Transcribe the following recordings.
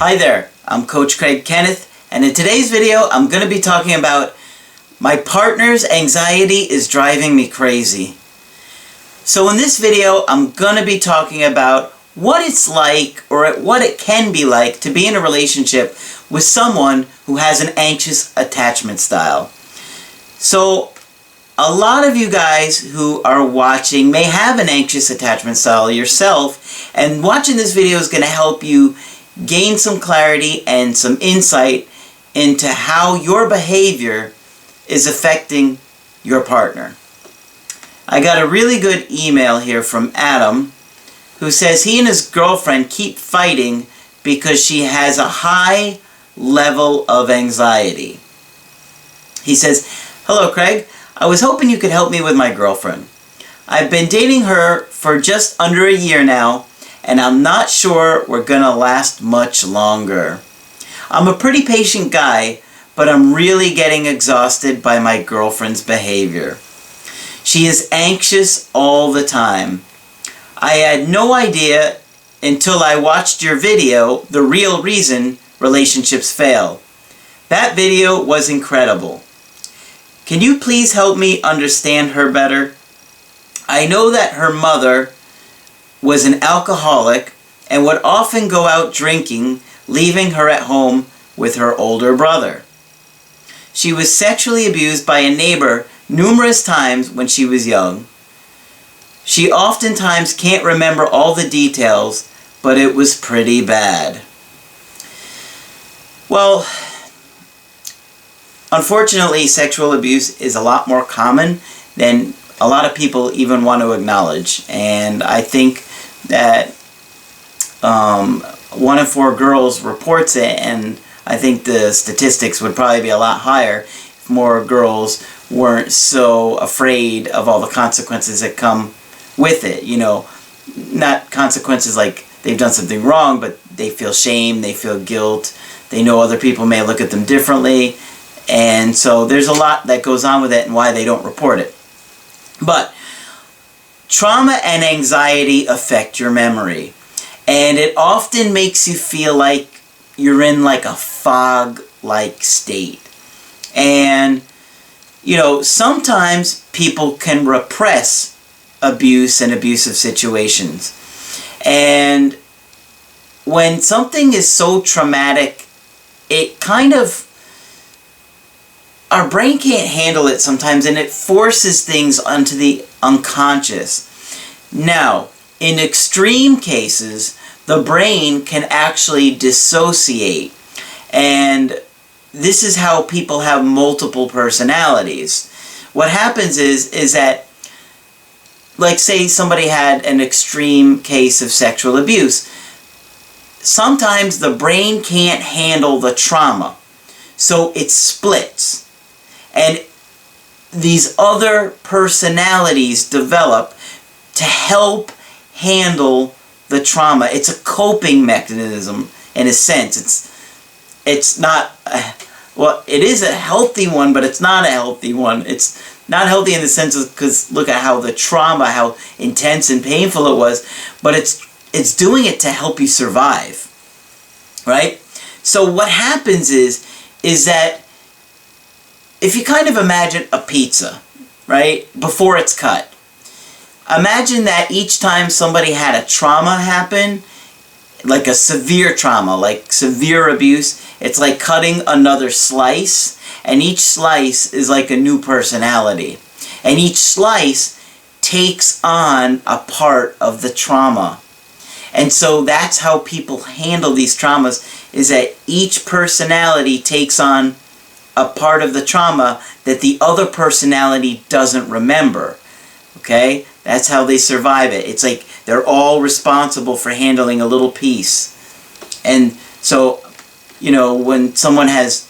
Hi there, I'm Coach Kenneth, and in today's video I'm going to be talking about my partner's anxiety is driving me crazy. So in this video I'm going to be talking about what it's like, or what it can be like, to be in a relationship with someone who has an anxious attachment style. So a lot of you guys who are watching may have an anxious attachment style yourself, and watching this video is going to help you gain some clarity and some insight into how your behavior is affecting your partner. I got a really good email here from Adam, who says he and his girlfriend keep fighting because she has a high level of anxiety. He says, "Hello Craig, I was hoping you could help me with my girlfriend. I've been dating her for just under a year now, and I'm not sure we're gonna last much longer. I'm a pretty patient guy, but I'm really getting exhausted by my girlfriend's behavior. She is anxious all the time. I had no idea until I watched your video, The Real Reason Relationships Fail. That video was incredible. Can you please help me understand her better? I know that her mother was an alcoholic and would often go out drinking, leaving her at home with her older brother. She was sexually abused by a neighbor numerous times when she was young. She oftentimes can't remember all the details, but it was pretty bad." Well, unfortunately, sexual abuse is a lot more common than a lot of people even want to acknowledge. And I think that 1 in 4 girls reports it, and I think the statistics would probably be a lot higher if more girls weren't so afraid of all the consequences that come with it. You know, not consequences like they've done something wrong, but they feel shame, they feel guilt, they know other people may look at them differently, and so there's a lot that goes on with it and why they don't report it. But trauma and anxiety affect your memory, and it often makes you feel like you're in like a fog-like state. And, you know, sometimes people can repress abuse and abusive situations. And when something is so traumatic, it kind of, our brain can't handle it sometimes, and it forces things onto the unconscious. Now, in extreme cases, the brain can actually dissociate. And this is how people have multiple personalities. What happens is that, like say somebody had an extreme case of sexual abuse, sometimes the brain can't handle the trauma, so it splits. And these other personalities develop to help handle the trauma. It's a coping mechanism in a sense. It's not, well, it is a healthy one, but it's not a healthy one. It's not healthy in the sense of, because look at how the trauma, how intense and painful it was, but it's doing it to help you survive, right? So what happens is that if you kind of imagine a pizza, right, before it's cut, imagine that each time somebody had a trauma happen, like a severe trauma, like severe abuse, it's like cutting another slice, and each slice is like a new personality. And each slice takes on a part of the trauma. And so that's how people handle these traumas, is that each personality takes on a part of the trauma that the other personality doesn't remember. Okay? That's how they survive it. It's like they're all responsible for handling a little piece. And so, you know, when someone has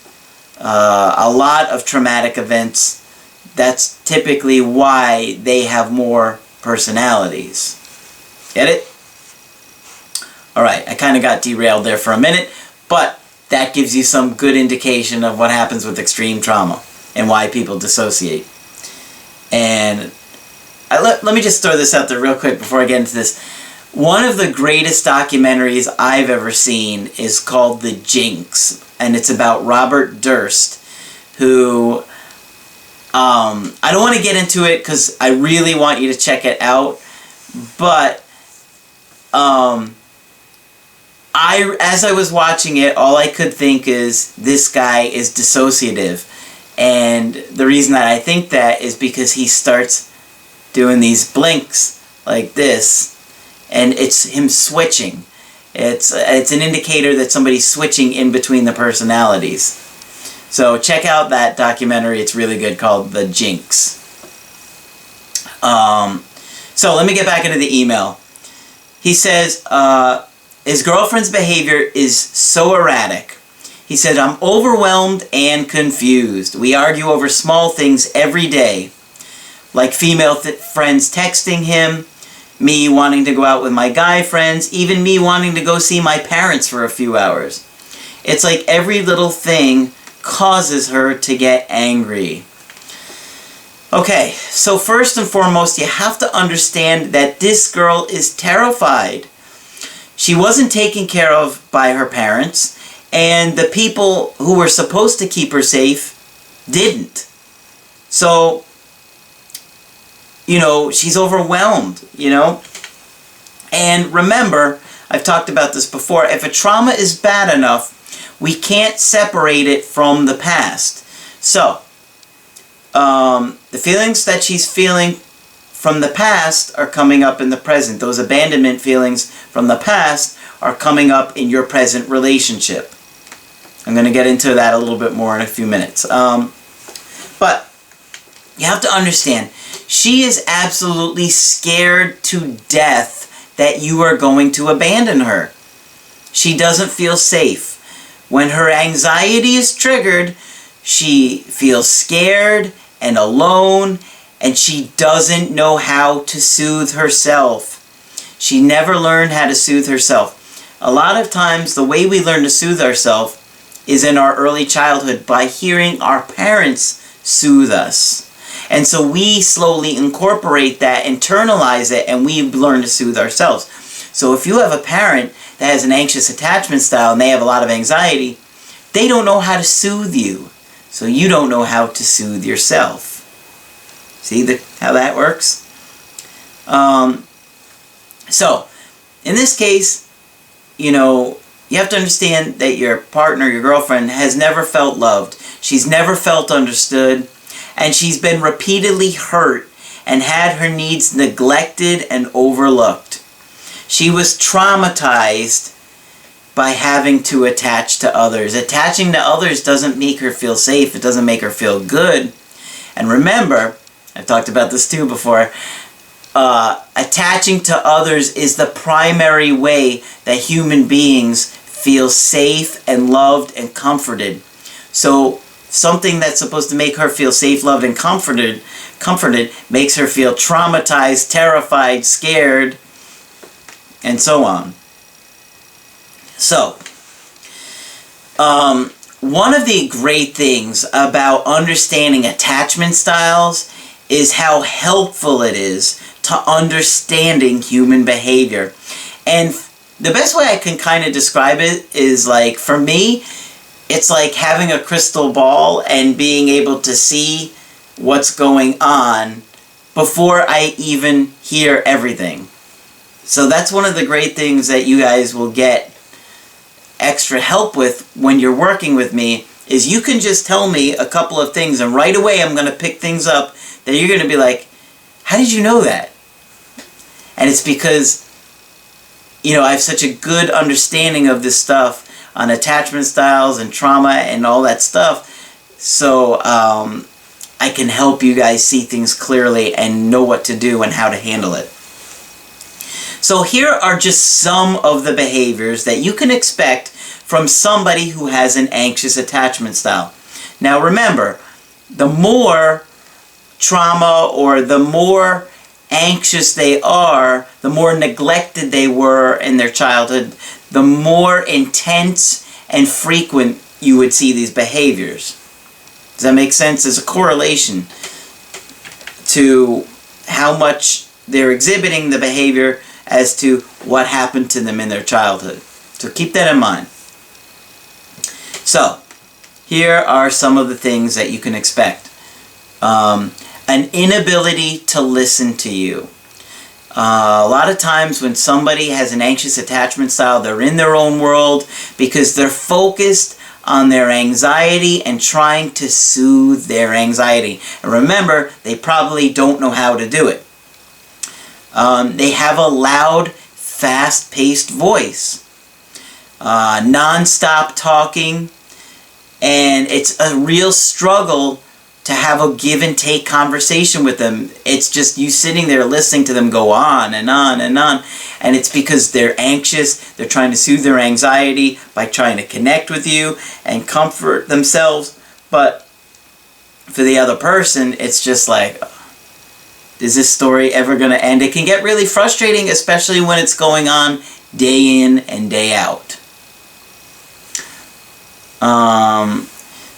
a lot of traumatic events, that's typically why they have more personalities. Get it? Alright, I kind of got derailed there for a minute, but that gives you some good indication of what happens with extreme trauma and why people dissociate. And let me just throw this out there real quick before I get into this. One of the greatest documentaries I've ever seen is called The Jinx, and it's about Robert Durst, who, I don't want to get into it because I really want you to check it out, but as I was watching it, all I could think is, this guy is dissociative. And the reason that I think that is because he starts doing these blinks like this, and it's him switching. It's an indicator that somebody's switching in between the personalities. So check out that documentary. It's really good, called The Jinx. So let me get back into the email. He says, his girlfriend's behavior is so erratic. He said, I'm overwhelmed and confused. We argue over small things every day, like female friends texting him, me wanting to go out with my guy friends, even me wanting to go see my parents for a few hours. It's like every little thing causes her to get angry. Okay, so first and foremost, you have to understand that this girl is terrified. She wasn't taken care of by her parents, and the people who were supposed to keep her safe didn't. So, she's overwhelmed, And remember, I've talked about this before, if a trauma is bad enough, we can't separate it from the past. So, the feelings that she's feeling from the past are coming up in the present. Those abandonment feelings from the past are coming up in your present relationship. I'm going to get into that a little bit more in a few minutes. But you have to understand, she is absolutely scared to death that you are going to abandon her. She doesn't feel safe. When her anxiety is triggered, she feels scared and alone, and she doesn't know how to soothe herself. She never learned how to soothe herself. A lot of times, the way we learn to soothe ourselves is in our early childhood by hearing our parents soothe us. And so we slowly incorporate that, internalize it, and we learn to soothe ourselves. So if you have a parent that has an anxious attachment style and they have a lot of anxiety, they don't know how to soothe you. So you don't know how to soothe yourself. See how that works? So, in this case, you have to understand that your partner, your girlfriend, has never felt loved. She's never felt understood. And she's been repeatedly hurt and had her needs neglected and overlooked. She was traumatized by having to attach to others. Attaching to others doesn't make her feel safe. It doesn't make her feel good. And remember, I've talked about this too before, attaching to others is the primary way that human beings feel safe and loved and comforted. So something that's supposed to make her feel safe, loved, and comforted makes her feel traumatized, terrified, scared, and so on. So, one of the great things about understanding attachment styles is how helpful it is to understanding human behavior. And the best way I can kind of describe it is, like, for me, it's like having a crystal ball and being able to see what's going on before I even hear everything. So that's one of the great things that you guys will get extra help with when you're working with me, is you can just tell me a couple of things and right away I'm going to pick things up that you're going to be like, how did you know that? And it's because, I have such a good understanding of this stuff on attachment styles and trauma and all that stuff, so I can help you guys see things clearly and know what to do and how to handle it. So here are just some of the behaviors that you can expect from somebody who has an anxious attachment style. Now remember, the more trauma or the more anxious they are, the more neglected they were in their childhood, the more intense and frequent you would see these behaviors. Does that make sense? There's a correlation to how much they're exhibiting the behavior as to what happened to them in their childhood. So keep that in mind. So, here are some of the things that you can expect. An inability to listen to you. A lot of times when somebody has an anxious attachment style, they're in their own world because they're focused on their anxiety and trying to soothe their anxiety. And remember, they probably don't know how to do it. They have a loud, fast-paced voice. Non-stop talking. And it's a real struggle to have a give and take conversation with them. It's just you sitting there listening to them go on and on and on. And it's because they're anxious. They're trying to soothe their anxiety by trying to connect with you and comfort themselves. But for the other person, it's just like, is this story ever going to end? It can get really frustrating, especially when it's going on day in and day out.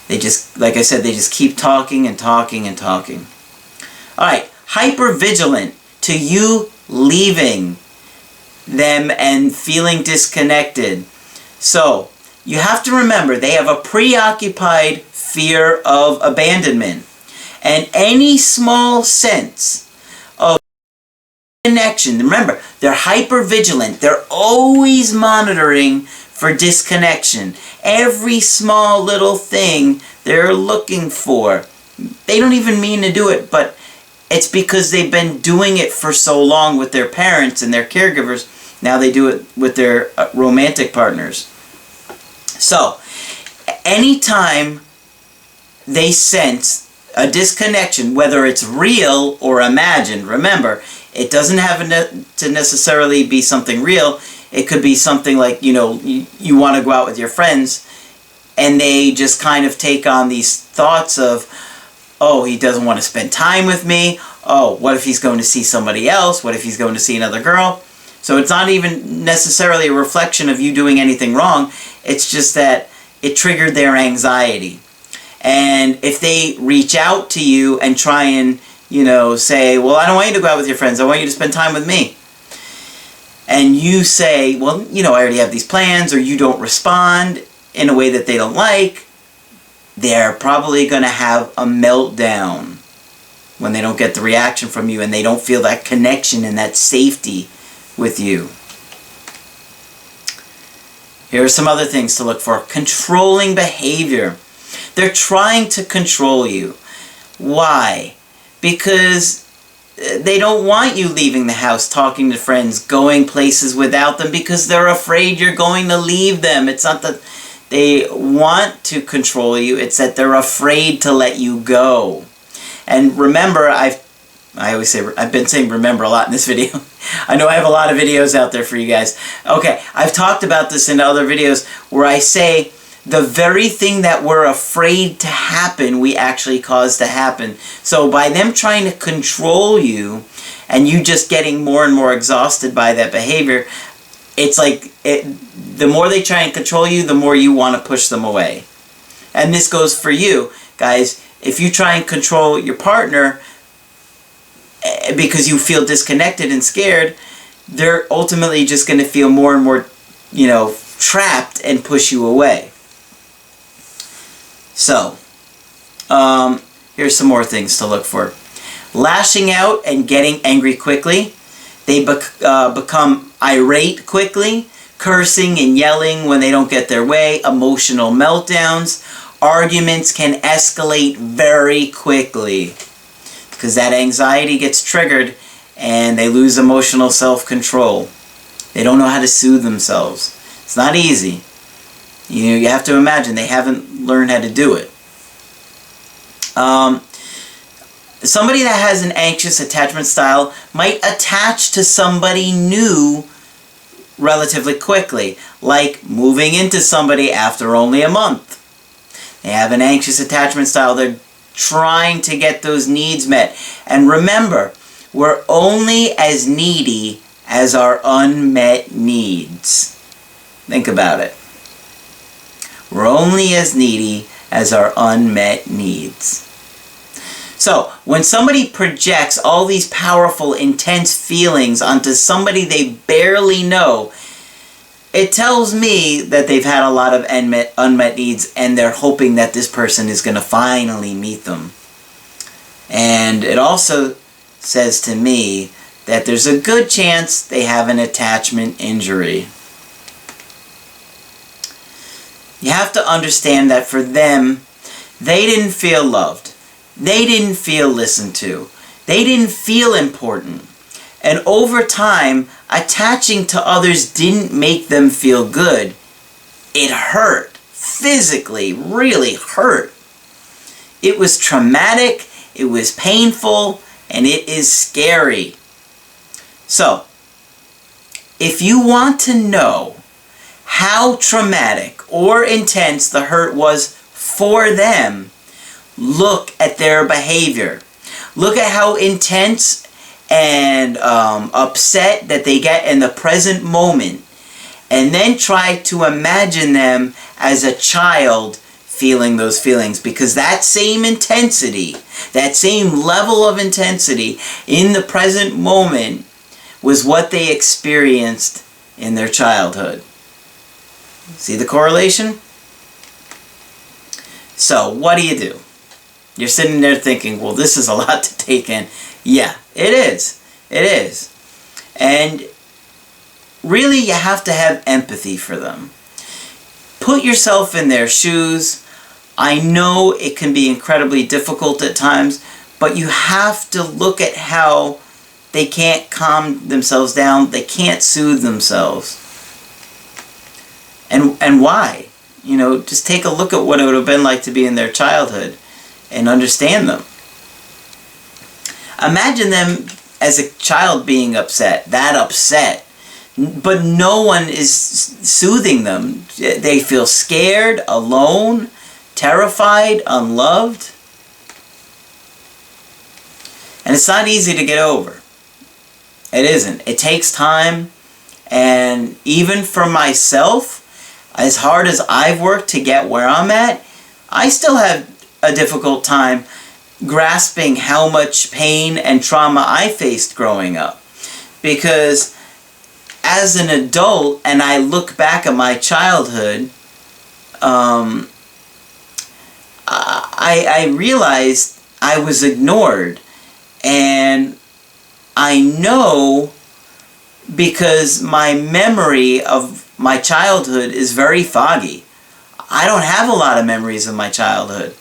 They just, like I said, they just keep talking and talking and talking. Alright, hypervigilant to you leaving them and feeling disconnected. So, you have to remember, they have a preoccupied fear of abandonment. And any small sense of connection, remember, they're hypervigilant. They're always monitoring for disconnection. Every small little thing they're looking for. They don't even mean to do it, but it's because they've been doing it for so long with their parents and their caregivers. Now they do it with their romantic partners. So, anytime they sense a disconnection, whether it's real or imagined, remember, it doesn't have to necessarily be something real. It could be something like, you want to go out with your friends, and they just kind of take on these thoughts of, oh, he doesn't want to spend time with me. Oh, what if he's going to see somebody else? What if he's going to see another girl? So it's not even necessarily a reflection of you doing anything wrong. It's just that it triggered their anxiety. And if they reach out to you and try and, say, well, I don't want you to go out with your friends. I want you to spend time with me. And you say, well, I already have these plans, or you don't respond in a way that they don't like, they're probably going to have a meltdown when they don't get the reaction from you and they don't feel that connection and that safety with you. Here are some other things to look for. Controlling behavior. They're trying to control you. Why? Because they don't want you leaving the house, talking to friends, going places without them, because they're afraid you're going to leave them. It's not that they want to control you, it's that they're afraid to let you go. And remember, I always say, I've been saying remember a lot in this video. I know I have a lot of videos out there for you guys. Okay, I've talked about this in other videos where I say the very thing that we're afraid to happen, we actually cause to happen. So by them trying to control you and you just getting more and more exhausted by that behavior, it's like the more they try and control you, the more you want to push them away. And this goes for you, guys. If you try and control your partner because you feel disconnected and scared, they're ultimately just going to feel more and more, trapped and push you away. So, here's some more things to look for. Lashing out and getting angry quickly. They become irate quickly, cursing and yelling when they don't get their way, emotional meltdowns. Arguments can escalate very quickly because that anxiety gets triggered and they lose emotional self-control. They don't know how to soothe themselves. It's not easy. You have to imagine they haven't learned how to do it. Somebody that has an anxious attachment style might attach to somebody new relatively quickly, like moving into somebody after only a month. They have an anxious attachment style. They're trying to get those needs met. And remember, we're only as needy as our unmet needs. Think about it. We're only as needy as our unmet needs. So, when somebody projects all these powerful, intense feelings onto somebody they barely know, it tells me that they've had a lot of unmet needs, and they're hoping that this person is going to finally meet them. And it also says to me that there's a good chance they have an attachment injury. You have to understand that for them, they didn't feel loved. They didn't feel listened to. They didn't feel important. And over time, attaching to others didn't make them feel good. It hurt. Physically, really hurt. It was traumatic, it was painful, and it is scary. So, if you want to know how traumatic or intense the hurt was for them, look at their behavior. Look at how intense and upset that they get in the present moment. And then try to imagine them as a child feeling those feelings. Because that same intensity, that same level of intensity in the present moment was what they experienced in their childhood. See the correlation? So, what do? You're sitting there thinking, well, this is a lot to take in. Yeah, it is. It is. And really, you have to have empathy for them. Put yourself in their shoes. I know it can be incredibly difficult at times, but you have to look at how they can't calm themselves down. They can't soothe themselves. And why? You know, just take a look at what it would have been like to be in their childhood and understand them. Imagine them as a child being upset, that upset, but no one is soothing them. They feel scared, alone, terrified, unloved. And it's not easy to get over. It isn't. It takes time. And even for myself, as hard as I've worked to get where I'm at, I still have a difficult time grasping how much pain and trauma I faced growing up. Because as an adult, and I look back at my childhood, I realized I was ignored. And I know because my memory of my childhood is very foggy. I don't have a lot of memories of my childhood.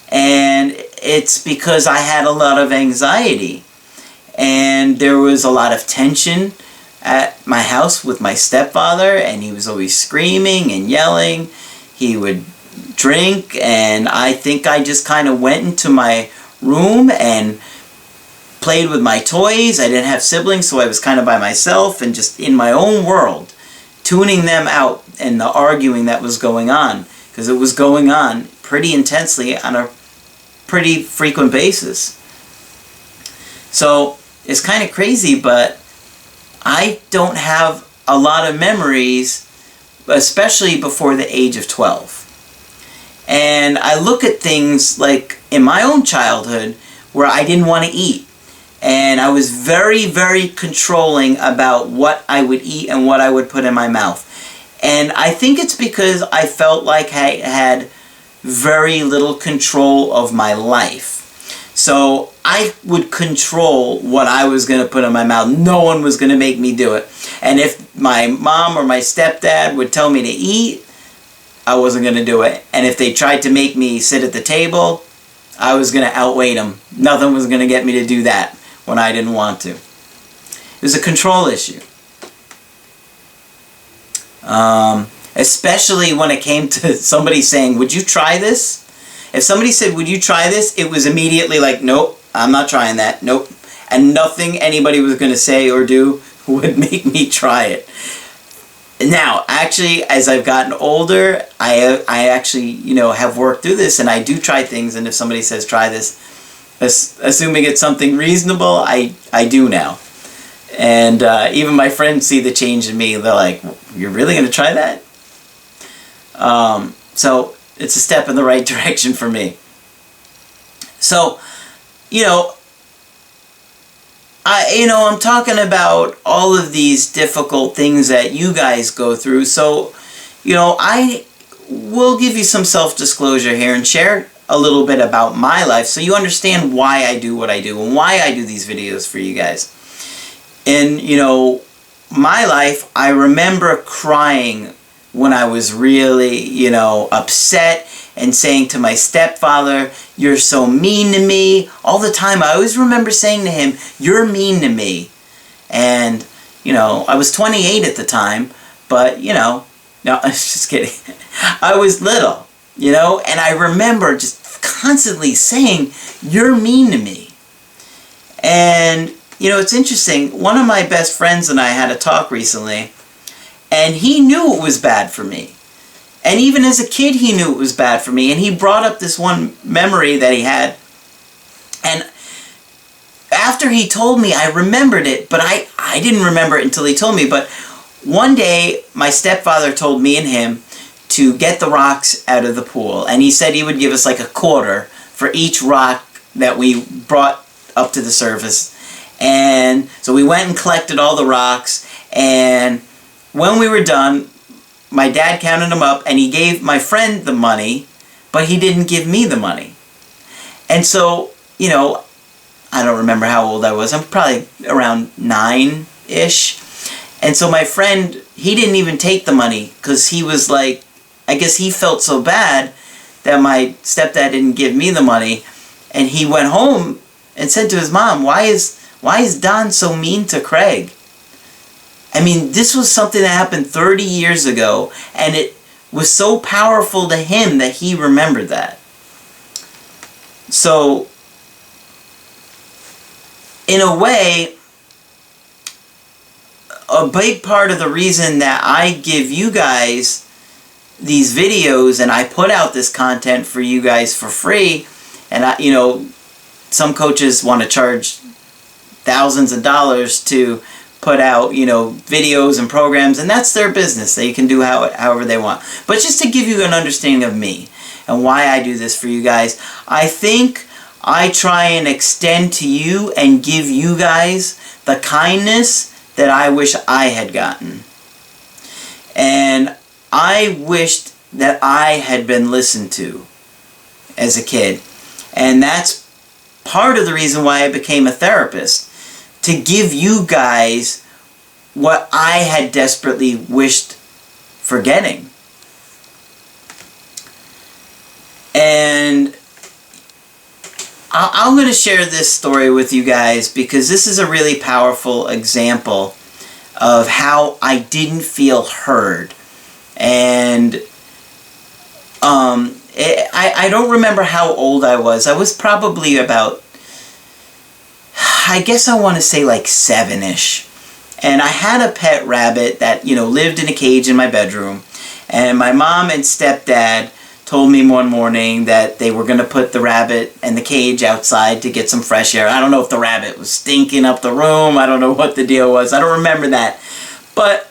And it's because I had a lot of anxiety. And there was a lot of tension at my house with my stepfather, and he was always screaming and yelling. He would drink, and I think I just kind of went into my room and played with my toys. I didn't have siblings, so I was kind of by myself and just in my own world, tuning them out and the arguing that was going on, because it was going on pretty intensely on a pretty frequent basis. So it's kind of crazy, but I don't have a lot of memories, especially before the age of 12. And I look at things like in my own childhood where I didn't want to eat. And I was very, very controlling about what I would eat and what I would put in my mouth. And I think it's because I felt like I had very little control of my life. So I would control what I was going to put in my mouth. No one was going to make me do it. And if my mom or my stepdad would tell me to eat, I wasn't going to do it. And if they tried to make me sit at the table, I was going to outweigh them. Nothing was going to get me to do that when I didn't want to. It was a control issue. Especially when it came to somebody saying, would you try this? If somebody said, would you try this? It was immediately like, nope, I'm not trying that. Nope. And nothing anybody was going to say or do would make me try it. Now, actually, as I've gotten older, I actually, have worked through this, and I do try things, and if somebody says try this, assuming it's something reasonable, I do now. And even my friends see the change in me. They're like, you're really going to try that? So it's a step in the right direction for me. So you know, I'm talking about all of these difficult things that you guys go through. So, I will give you some self-disclosure here and share a little bit about my life so you understand why I do what I do and why I do these videos for you guys. And, my life, I remember crying when I was really, upset and saying to my stepfather, "You're so mean to me." All the time, I always remember saying to him, "You're mean to me." And, I was 28 at the time, but, no, I was just kidding. I was little, and I remember just constantly saying, "You're mean to me." And, it's interesting. One of my best friends and I had a talk recently, and he knew it was bad for me. And even as a kid, he knew it was bad for me. And he brought up this one memory that he had. And after he told me, I remembered it, but I didn't remember it until he told me. But one day, my stepfather told me and him to get the rocks out of the pool. And he said he would give us like a quarter for each rock that we brought up to the surface. And so we went and collected all the rocks. And when we were done, my dad counted them up and he gave my friend the money, but he didn't give me the money. And so, I don't remember how old I was. I'm probably around 9-ish. And so my friend, he didn't even take the money because he was like, I guess he felt so bad that my stepdad didn't give me the money. And he went home and said to his mom, why is Don so mean to Craig? I mean, this was something that happened 30 years ago, and it was so powerful to him that he remembered that. So, in a way, a big part of the reason that I give you guys these videos and I put out this content for you guys for free, and some coaches want to charge thousands of dollars to put out, videos and programs, and that's their business. They can do however they want. But just to give you an understanding of me and why I do this for you guys, I think I try and extend to you and give you guys the kindness that I wish I had gotten. And I wished that I had been listened to as a kid. And that's part of the reason why I became a therapist. To give you guys what I had desperately wished for getting. And I'm going to share this story with you guys because this is a really powerful example of how I didn't feel heard. And I don't remember how old I was. I was probably about, I guess I want to say like 7-ish. And I had a pet rabbit that, lived in a cage in my bedroom. And my mom and stepdad told me one morning that they were going to put the rabbit and the cage outside to get some fresh air. I don't know if the rabbit was stinking up the room. I don't know what the deal was. I don't remember that. But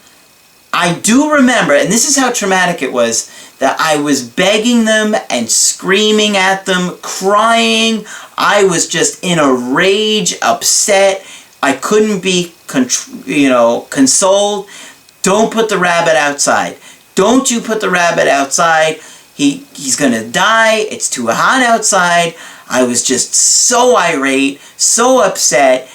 I do remember, and this is how traumatic it was, that I was begging them and screaming at them, crying. I was just in a rage, upset. I couldn't be, consoled. Don't put the rabbit outside. Don't you put the rabbit outside. He's going to die. It's too hot outside. I was just so irate, so upset.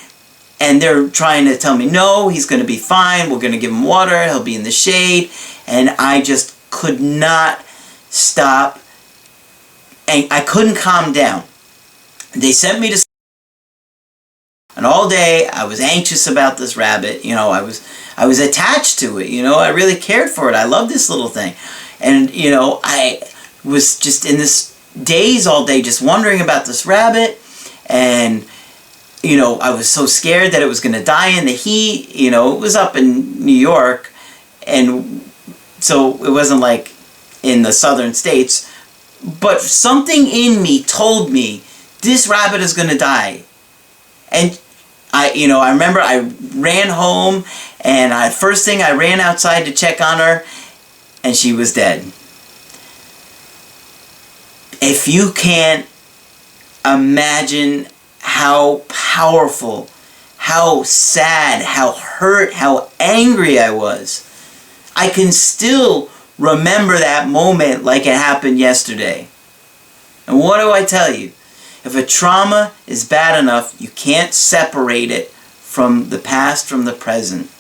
And they're trying to tell me, no, he's going to be fine. We're going to give him water. He'll be in the shade. And I just could not stop. And I couldn't calm down. They sent me to, and all day I was anxious about this rabbit. I was attached to it. I really cared for it. I loved this little thing. And, I was just in this daze all day just wondering about this rabbit. And I was so scared that it was going to die in the heat. It was up in New York, and so it wasn't like in the southern states. But something in me told me this rabbit is going to die. And I remember I ran home, and first thing I ran outside to check on her, and she was dead. If you can't imagine how powerful, how sad, how hurt, how angry I was. I can still remember that moment like it happened yesterday. And what do I tell you? If a trauma is bad enough, you can't separate it from the past from the present.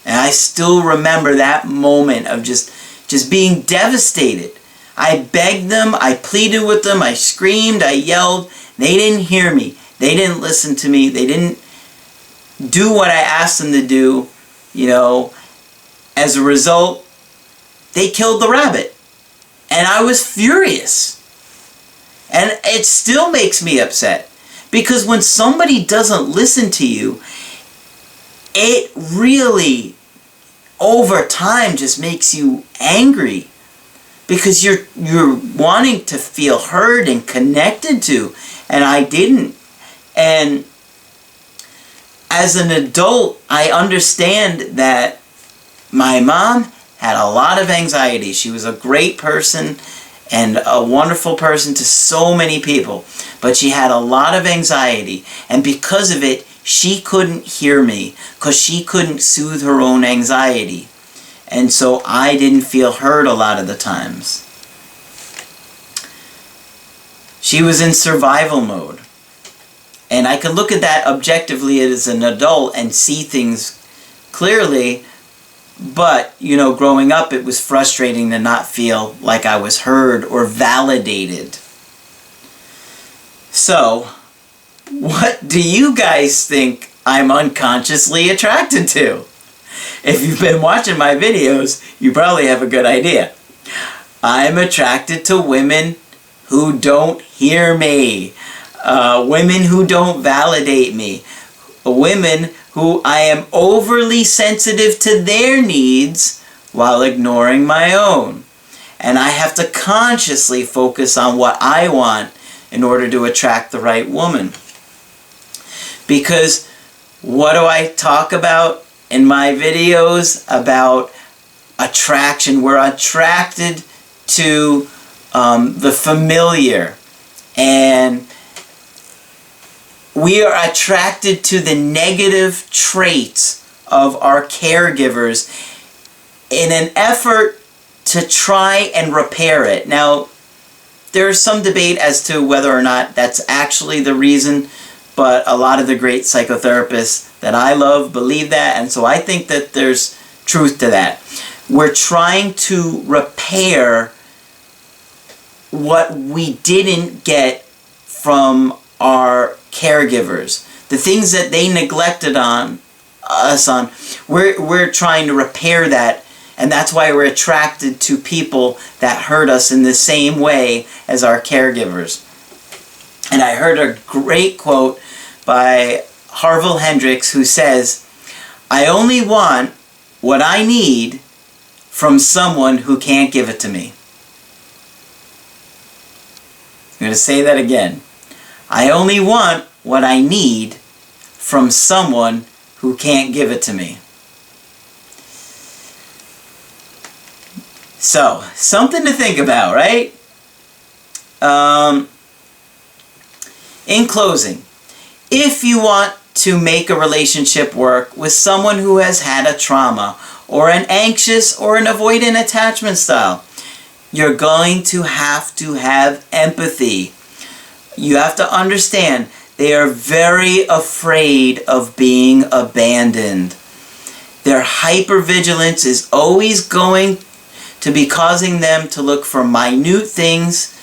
And I still remember that moment of just being devastated. I begged them, I pleaded with them, I screamed, I yelled. They didn't hear me. They didn't listen to me. They didn't do what I asked them to do. As a result, they killed the rabbit. And I was furious. And it still makes me upset. Because when somebody doesn't listen to you, it really, over time, just makes you angry. Because you're wanting to feel heard and connected to. And I didn't. And as an adult, I understand that my mom had a lot of anxiety. She was a great person and a wonderful person to so many people. But she had a lot of anxiety. And because of it, she couldn't hear me. Because she couldn't soothe her own anxiety. And so I didn't feel heard a lot of the times. She was in survival mode. And I could look at that objectively as an adult and see things clearly. But, growing up, it was frustrating to not feel like I was heard or validated. So, what do you guys think I'm unconsciously attracted to? If you've been watching my videos, you probably have a good idea. I'm attracted to women who don't hear me. Women who don't validate me. Women who I am overly sensitive to their needs while ignoring my own. And I have to consciously focus on what I want in order to attract the right woman. Because what do I talk about in my videos about attraction? We're attracted to the familiar. And we are attracted to the negative traits of our caregivers in an effort to try and repair it. Now, there's some debate as to whether or not that's actually the reason, but a lot of the great psychotherapists that I love believe that, and so I think that there's truth to that. We're trying to repair what we didn't get from our caregivers, the things that they neglected on us on. We're trying to repair that, and that's why we're attracted to people that hurt us in the same way as our caregivers. And I heard a great quote by Harville Hendricks who says, "I only want what I need from someone who can't give it to me." I'm going to say that again. I only want what I need from someone who can't give it to me. So, something to think about, right? In closing, if you want to make a relationship work with someone who has had a trauma or an anxious or an avoidant attachment style, you're going to have empathy. You have to understand they are very afraid of being abandoned. Their hypervigilance is always going to be causing them to look for minute things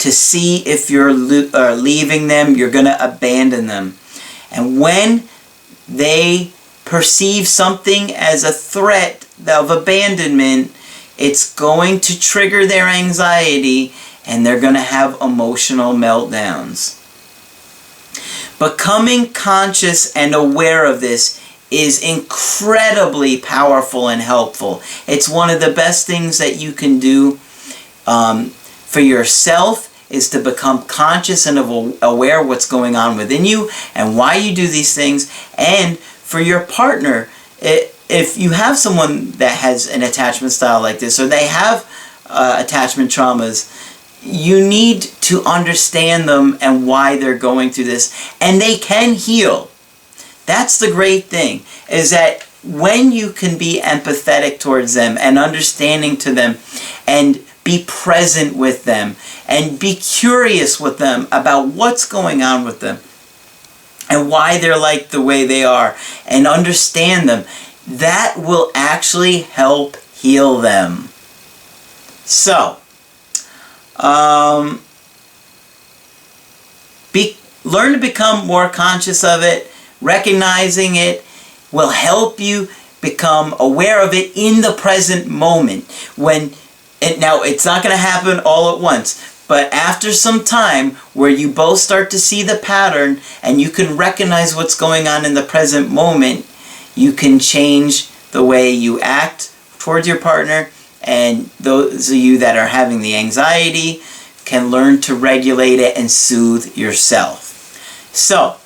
to see if you're leaving them, you're going to abandon them. And when they perceive something as a threat of abandonment, it's going to trigger their anxiety and they're going to have emotional meltdowns. Becoming conscious and aware of this is incredibly powerful and helpful. It's one of the best things that you can do for yourself, is to become conscious and aware of what's going on within you and why you do these things. And for your partner, if you have someone that has an attachment style like this, or they have attachment traumas, you need to understand them and why they're going through this, and they can heal. That's the great thing, is that when you can be empathetic towards them and understanding to them and be present with them and be curious with them about what's going on with them and why they're like the way they are, and understand them, that will actually help heal them. So, learn to become more conscious of it. Recognizing it will help you become aware of it in the present moment. Now, it's not going to happen all at once, but after some time where you both start to see the pattern and you can recognize what's going on in the present moment, you can change the way you act towards your partner, and those of you that are having the anxiety can learn to regulate it and soothe yourself. So,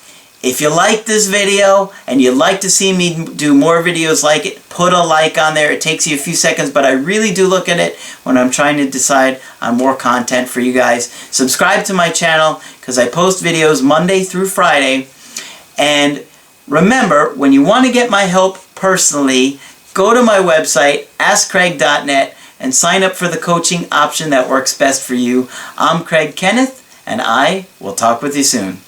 if you like this video and you'd like to see me do more videos like it, put a like on there. It takes you a few seconds, but I really do look at it when I'm trying to decide on more content for you guys. Subscribe to my channel because I post videos Monday through Friday. And remember, when you want to get my help personally, go to my website, askcraig.net, and sign up for the coaching option that works best for you. I'm Craig Kenneth, and I will talk with you soon.